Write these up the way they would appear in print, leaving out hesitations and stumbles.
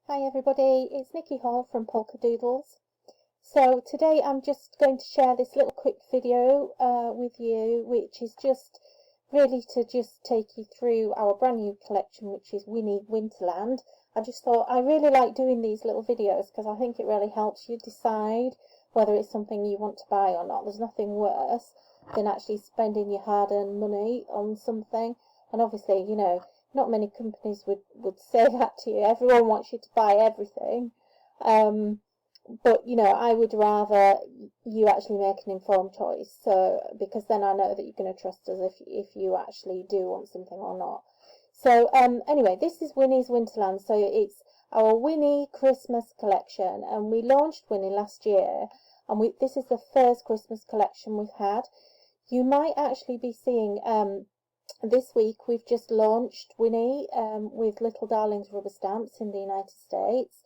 Hi everybody, it's Nikki Hall from Polkadoodles. So today I'm just going to share this little quick video with you, which is just really to just take you through our brand new collection, which is Winnie Winterland. I just thought I really like doing these little videos because I think it really helps you decide whether it's something you want to buy or not. There's nothing worse than actually spending your hard-earned money on something, and obviously, you know, not many companies would say that to you. Everyone wants you to buy everything. But, you know, I would rather you actually make an informed choice. So, because then I know that you're going to trust us if you actually do want something or not. So, anyway, this is Winnie's Winterland. So it's our Winnie Christmas collection. And we launched Winnie last year. And this is the first Christmas collection we've had. You might actually be seeing... this week we've just launched Winnie with Little Darlings rubber stamps in the United States.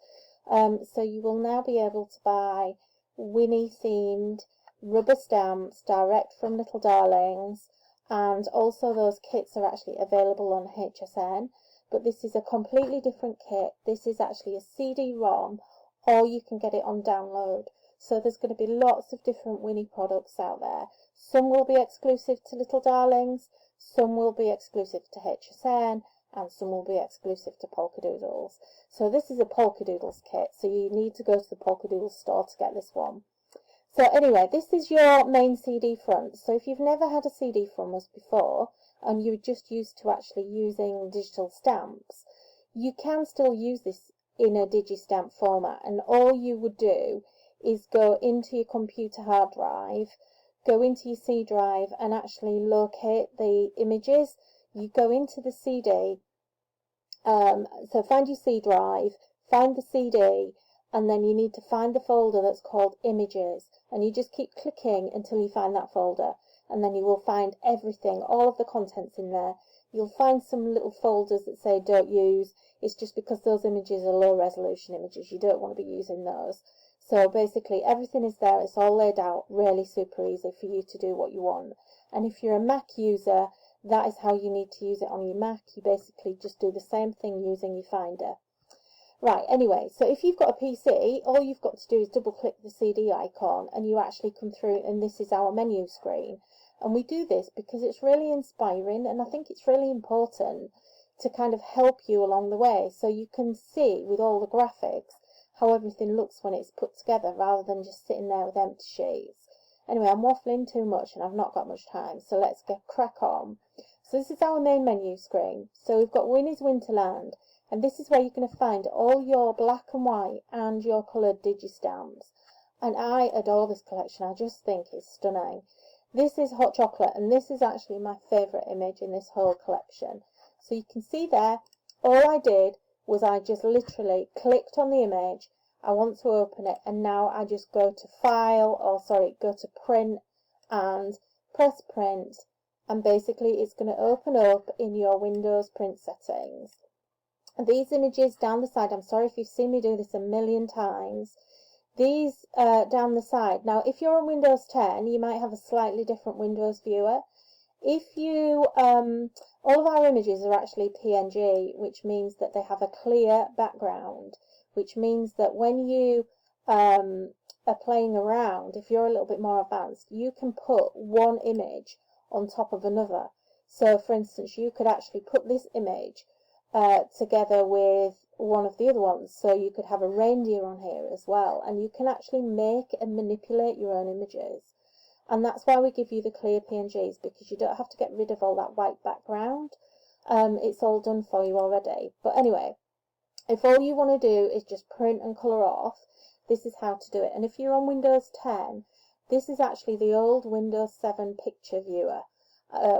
So you will now be able to buy Winnie themed rubber stamps direct from Little Darlings, and also those kits are actually available on HSN, but this is a completely different kit. This is actually a CD-ROM, or you can get it on download. So there's going to be lots of different Winnie products out there. Some will be exclusive to Little Darlings, some will be exclusive to HSN, and some will be exclusive to Polkadoodles. So this is a Polkadoodles kit, so you need to go to the Polkadoodles store to get this one. So anyway, this is your main CD front. So if you've never had a CD from us before, and you're just used to actually using digital stamps, you can still use this in a Digistamp format, and all you would do is go into your computer hard drive, go into your C drive and actually locate the images. You go into the CD, so find your C drive, find the CD, and then you need to find the folder that's called images, and you just keep clicking until you find that folder, and then you will find everything, all of the contents in there. You'll find some little folders that say don't use. It's just because those images are low resolution images, you don't want to be using those. So basically everything is there, it's all laid out, really super easy for you to do what you want. And if you're a Mac user, that is how you need to use it on your Mac. You basically just do the same thing using your Finder. Right, anyway, so if you've got a PC, all you've got to do is double click the CD icon and you actually come through, and this is our menu screen. And we do this because it's really inspiring, and I think it's really important to kind of help you along the way, so you can see with all the graphics how everything looks when it's put together, rather than just sitting there with empty sheets. Anyway, I'm waffling too much and I've not got much time, so let's get crack on. So this is our main menu screen. So we've got Winnie's Winterland, and this is where you're going to find all your black and white and your coloured Digistamps. And I adore this collection, I just think it's stunning. This is hot chocolate, and this is actually my favourite image in this whole collection. So you can see there, all I did was I just literally clicked on the image, I want to open it, and now I just go to go to print and press print, and basically it's going to open up in your Windows print settings. And these images down the side, I'm sorry if you've seen me do this a million times, these down the side, now if you're on Windows 10 you might have a slightly different Windows viewer. If you, all of our images are actually PNG, which means that they have a clear background, which means that when you are playing around, if you're a little bit more advanced, you can put one image on top of another. So for instance, you could actually put this image together with one of the other ones. So you could have a reindeer on here as well, and you can actually make and manipulate your own images. And that's why we give you the clear PNGs, because you don't have to get rid of all that white background. It's all done for you already. But anyway, if all you want to do is just print and colour off, this is how to do it. And if you're on Windows 10, this is actually the old Windows 7 picture viewer,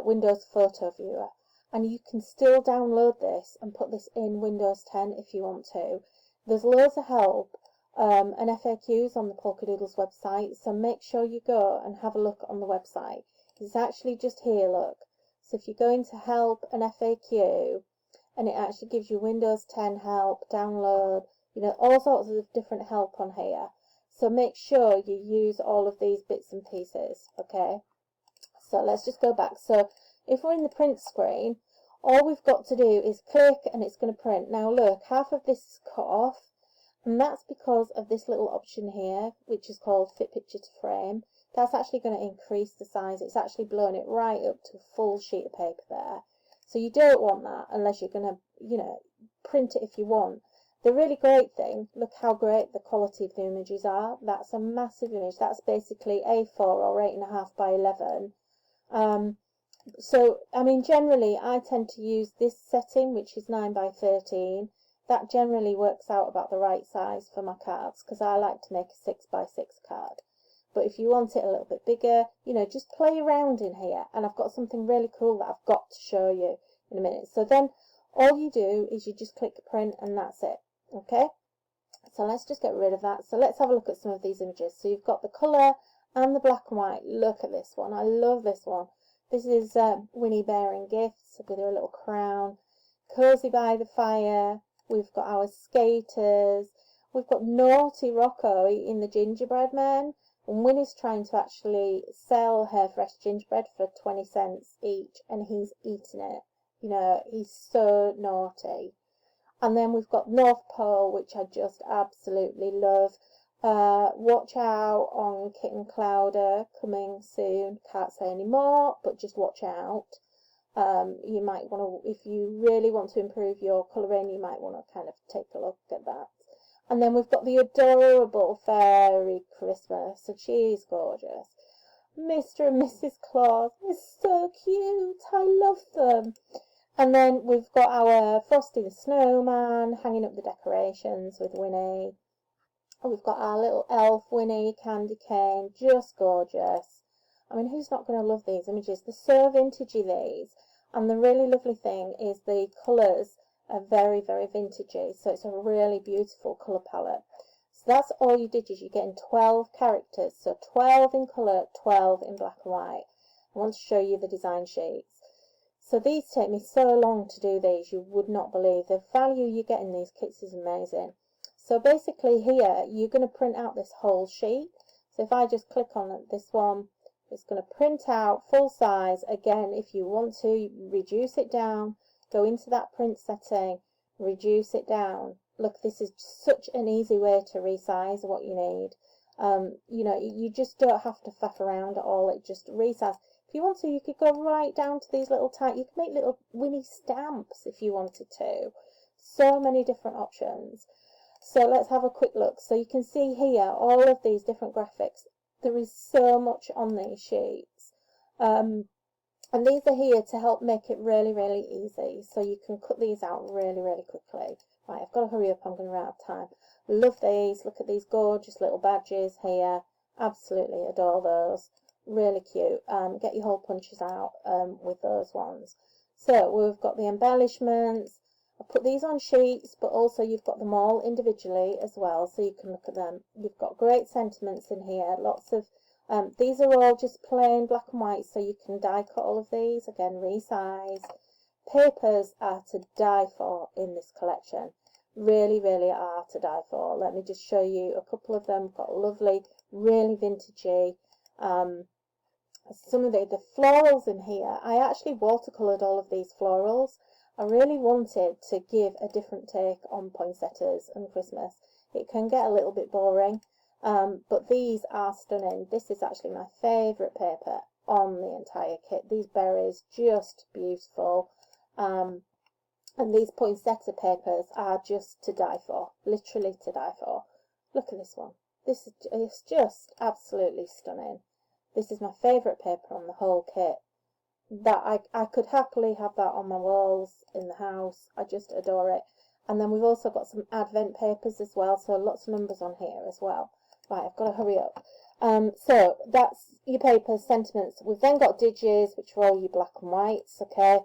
Windows photo viewer. And you can still download this and put this in Windows 10 if you want to. There's loads of help and FAQs on the Polkadoodles website, so make sure you go and have a look on the website. It's actually just here, look. So if you go into help and FAQ, and it actually gives you Windows 10 help, download, you know, all sorts of different help on here. So make sure you use all of these bits and pieces, okay? So let's just go back. So if we're in the print screen, All we've got to do is click and it's going to print. Now look, half of this is cut off, and that's because of this little option here, which is called Fit Picture to Frame. That's actually going to increase the size. It's actually blown it right up to a full sheet of paper there. So you don't want that unless you're going to, you know, print it if you want. The really great thing, look how great the quality of the images are. That's a massive image. That's basically A4 or 8.5 by 11. So, I mean, generally, I tend to use this setting, which is 9 by 13. That generally works out about the right size for my cards, because I like to make a 6 by 6 card. But if you want it a little bit bigger, you know, just play around in here. And I've got something really cool that I've got to show you in a minute. So then all you do is you just click print and that's it. Okay? So let's just get rid of that. So let's have a look at some of these images. So you've got the colour and the black and white. Look at this one. I love this one. This is Winnie bearing gifts with her little crown. Cozy by the fire. We've got our skaters. We've got naughty Rocco eating the gingerbread man. And Winnie's trying to actually sell her fresh gingerbread for 20 cents each, and he's eating it. You know, he's so naughty. And then we've got North Pole, which I just absolutely love. Watch out on Kitten Clouder, coming soon. Can't say any more, but just watch out. You might want to, if you really want to improve your colouring, you might want to kind of take a look at that. And then we've got the adorable Fairy Christmas, and she's gorgeous. Mr. and Mrs. Claus is so cute. I love them. And then we've got our Frosty the Snowman hanging up the decorations with Winnie. And we've got our little elf Winnie candy cane, just gorgeous. I mean, who's not going to love these images? They're so vintagey, these. And the really lovely thing is the colours are very, very vintagey. So it's a really beautiful colour palette. So that's all you did, is you're getting 12 characters. So 12 in colour, 12 in black and white. I want to show you the design sheets. So these take me so long to do these, you would not believe. The value you get in these kits is amazing. So basically here, you're going to print out this whole sheet. So if I just click on this one, it's going to print out full size. Again, if you want to reduce it down, go into that print setting, reduce it down. Look, this is such an easy way to resize what you need. You know, you just don't have to faff around at all. It just resizes. If you want to, you could go right down to these little you could make little Winnie stamps if you wanted to. So many different options. So let's have a quick look. So you can see here all of these different graphics. There is so much on these sheets. And these are here to help make it really, really easy. So you can cut these out really, really quickly. Right, I've got to hurry up. I'm going to run out of time. Love these. Look at these gorgeous little badges here. Absolutely adore those. Really cute. Get your hole punches out with those ones. So we've got the embellishments. I put these on sheets, but also you've got them all individually as well, so you can look at them. You've got great sentiments in here. Lots of these are all just plain black and white, so you can die cut all of these. Again, resize. Papers are to die for in this collection. Really, really are to die for. Let me just show you a couple of them. Got lovely, really vintagey. Some of the florals in here. I actually watercoloured all of these florals. I really wanted to give a different take on poinsettias and Christmas. It can get a little bit boring, but these are stunning. This is actually my favourite paper on the entire kit. These berries, just beautiful. And these poinsettia papers are just to die for, literally to die for. Look at this one. This is just absolutely stunning. This is my favourite paper on the whole kit. That I could happily have that on my walls in the house. I just adore it. And then we've also got some advent papers as well, so lots of numbers on here as well. Right, I've got to hurry up. So that's your papers, sentiments. We've then got digits, which are all your black and whites, okay?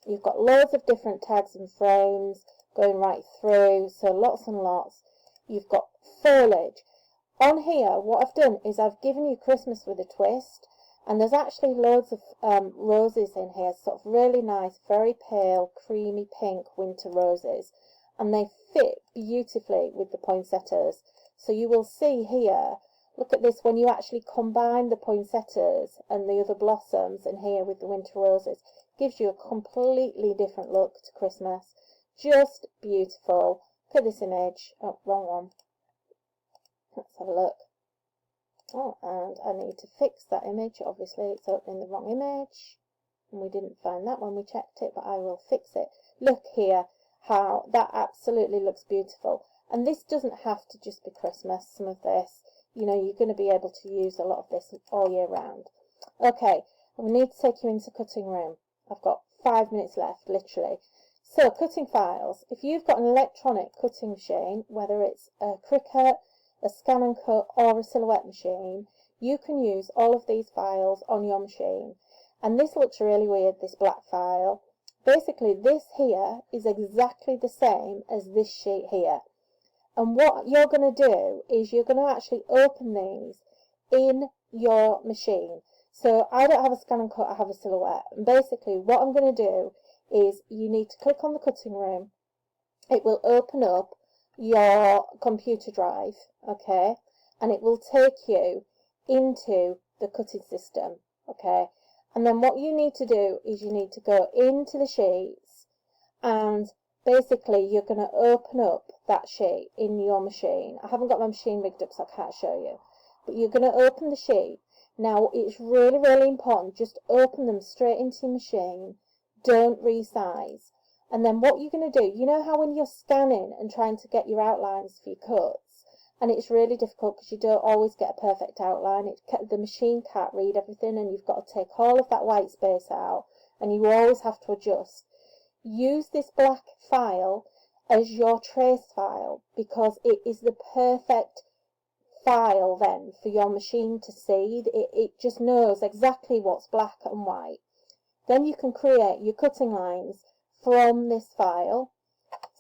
You've got loads of different tags and frames going right through, so lots and lots. You've got foliage. On here, what I've done is I've given you Christmas with a twist. And there's actually loads of roses in here, sort of really nice, very pale, creamy pink winter roses. And they fit beautifully with the poinsettias. So you will see here, look at this, when you actually combine the poinsettias and the other blossoms in here with the winter roses, Gives you a completely different look to Christmas. Just beautiful. Look at this image. Oh, wrong one. Let's have a look. Oh, and I need to fix that image. Obviously, it's opening the wrong image. And we didn't find that when we checked it, but I will fix it. Look here how that absolutely looks beautiful. And this doesn't have to just be Christmas, some of this. You know, you're going to be able to use a lot of this all year round. Okay, we need to take you into cutting room. I've got 5 minutes left, literally. So, cutting files. If you've got an electronic cutting machine, whether it's a Cricut, a scan and cut, or a silhouette machine, you can use all of these files on your machine. And this looks really weird, this black file. Basically, this here is exactly the same as this sheet here. And what you're going to do is you're going to actually open these in your machine. So I don't have a scan and cut, I have a silhouette. And basically what I'm going to do is you need to click on the cutting room. It will open up your computer drive, okay? And it will take you into the cutting system, okay? And then what you need to do is you need to go into the sheets, and basically you're going to open up that sheet in your machine. I haven't got my machine rigged up so I can't show you. But you're going to open the sheet. Now, it's really, really important, just open them straight into your machine. Don't resize. And then what you're going to do, you know how when you're scanning and trying to get your outlines for your cuts, and it's really difficult because you don't always get a perfect outline. The machine can't read everything, and you've got to take all of that white space out, and you always have to adjust. Use this black file as your trace file, because it is the perfect file then for your machine to see. It just knows exactly what's black and white. Then you can create your cutting lines from this file.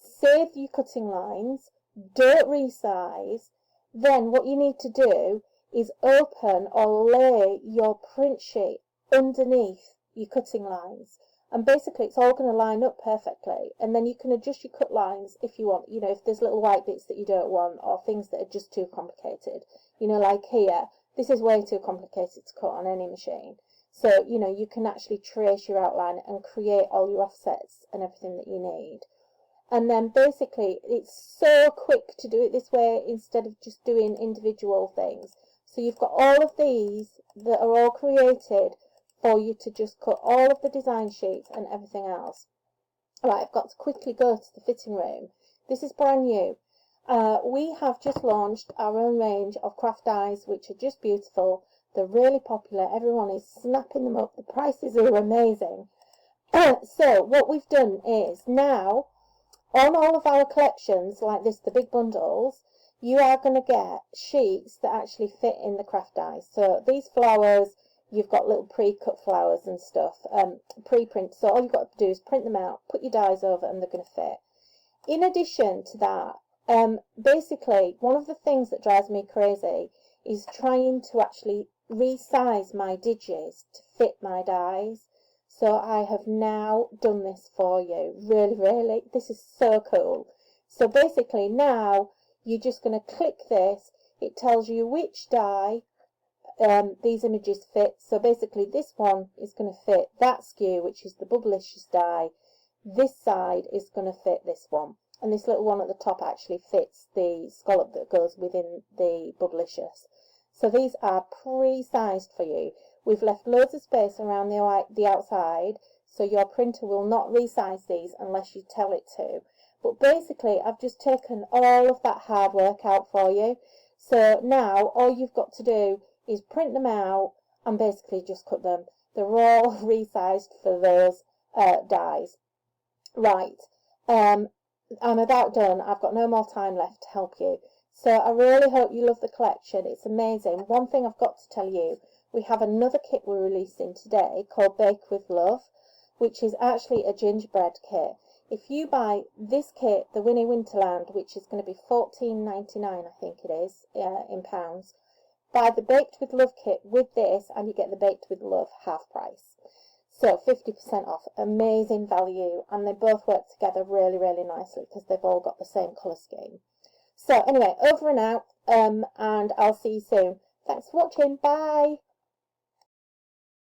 Save your cutting lines. Don't resize. Then what you need to do is open or lay your print sheet underneath your cutting lines. And basically it's all going to line up perfectly. And then you can adjust your cut lines if you want. You know, if there's little white bits that you don't want, or things that are just too complicated. You know, like here, this is way too complicated to cut on any machine. So, you know, you can actually trace your outline and create all your offsets and everything that you need. And then basically it's so quick to do it this way instead of just doing individual things. So you've got all of these that are all created for you to just cut all of the design sheets and everything else. Right, I've got to quickly go to the fitting room. This is brand new. We have just launched our own range of craft dies, which are just beautiful. They're really popular. Everyone is snapping them up. The prices are amazing. So what we've done is now, on all of our collections, like this, the big bundles, you are going to get sheets that actually fit in the craft dies. So these flowers, you've got little pre-cut flowers and stuff, pre-print. So all you've got to do is print them out, put your dies over, and they're going to fit. In addition to that, basically, one of the things that drives me crazy is trying to actually resize my digits to fit my dies. So I have now done this for you. Really, really, this is so cool. So basically now you're just going to click this. It tells you which die these images fit. So basically this one is going to fit that skew, which is the Bubblicious die. This side is going to fit this one. And this little one at the top actually fits the scallop that goes within the Bubblicious. So these are pre-sized for you. We've left loads of space around the outside, so your printer will not resize these unless you tell it to. But basically, I've just taken all of that hard work out for you. So now, all you've got to do is print them out and basically just cut them. They're all resized for those dies. Right, I'm about done. I've got no more time left to help you. So I really hope you love the collection. It's amazing. One thing I've got to tell you, we have another kit we're releasing today called Bake with Love, which is actually a gingerbread kit. If you buy this kit, the Winnie Winterland, which is going to be $14.99, I think it is, in pounds, buy the Baked with Love kit with this and you get the Baked with Love half price. So 50% off, amazing value, and they both work together really, really nicely because they've all got the same colour scheme. So anyway, over and out, and I'll see you soon. Thanks for watching. Bye.